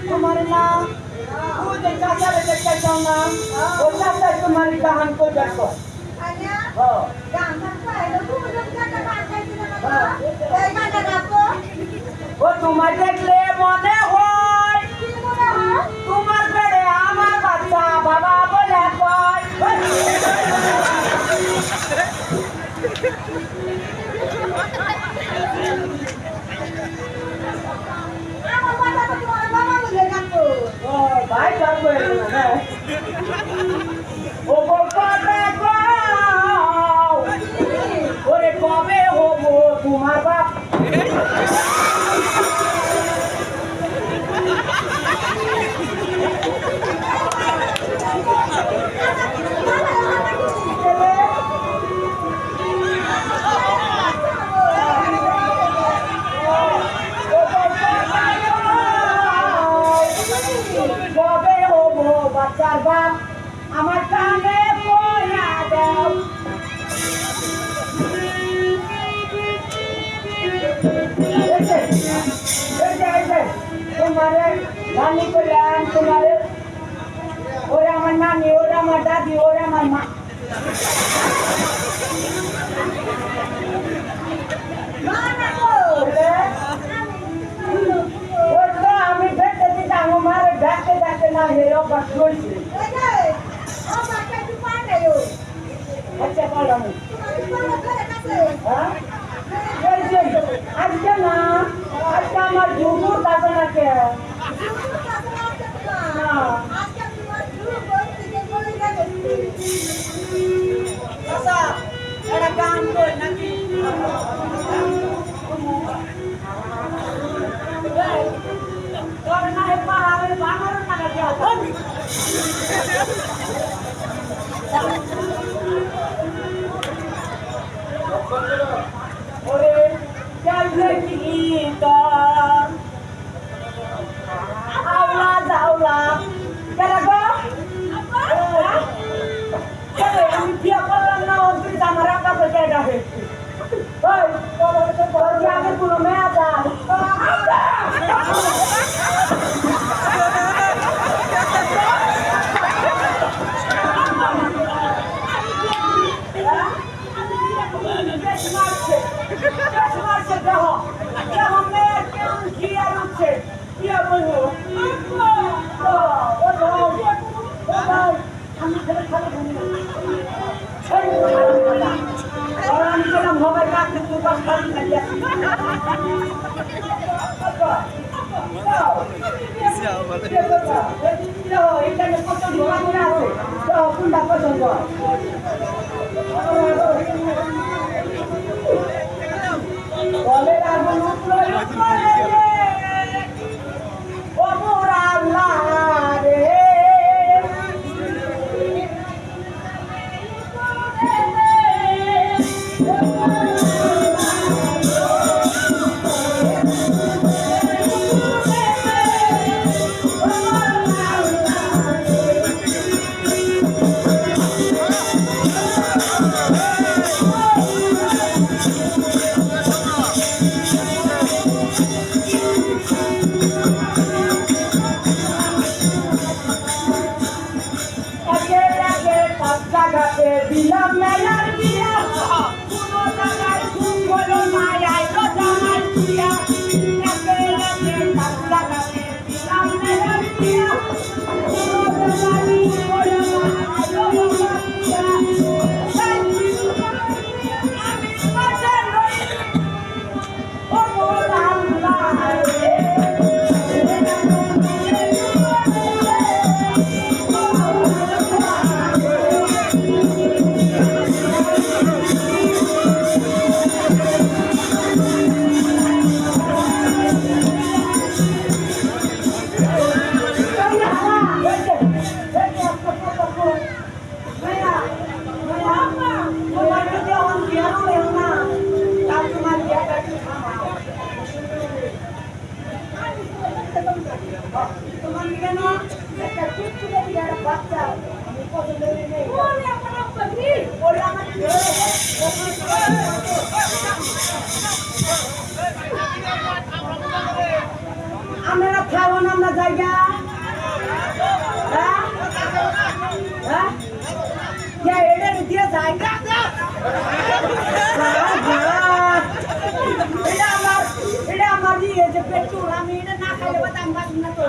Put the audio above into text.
तुम्हारे नाम तुम्हारी कहान को देखो वो तुम्हारे देखले मने हो तुम्हार बेड़े আমার বাচ্চা বাবা বলে কয় ভাই যাবো না ও কবে গাও ওরে কবে হবো তোমার বাপ আমার কানে পয়া দাও তোমারে নানি করলাম তোমারে ওরা আমার নানি ওরা আমার দাদি ওরা আমার মা আমি ভেটে দিতাম আমার ডাকতে ডাকতে না হেরো বাস করছি अच्छा पाला में हाँ आज क्या ना आज क्या हमार झूठूर दादा ना क्या ना ऐसा ऐसा काम को ना कि करना है पहाड़ बाहर ना क्या ओरे चल गीता आवला जावला चला गो चले हम पिया करला ना और फिर हमारा का बचा है ओए तो बहुत आगे पुरो में आ जा Yeah. তোমার কেন একটা চুপচুপে দিয়ে একটা বাচ্চা আমি পছন্দ করি নেই ওরে আমার আব্বা কি ওরে আমার আমরা খাবো না আমরা জায়গা হ্যাঁ হ্যাঁ क्या एडे रुपया जाएगा एडा हमारी ये जो पेट्रोल हम एडे ना खाए बता हम बात ना तो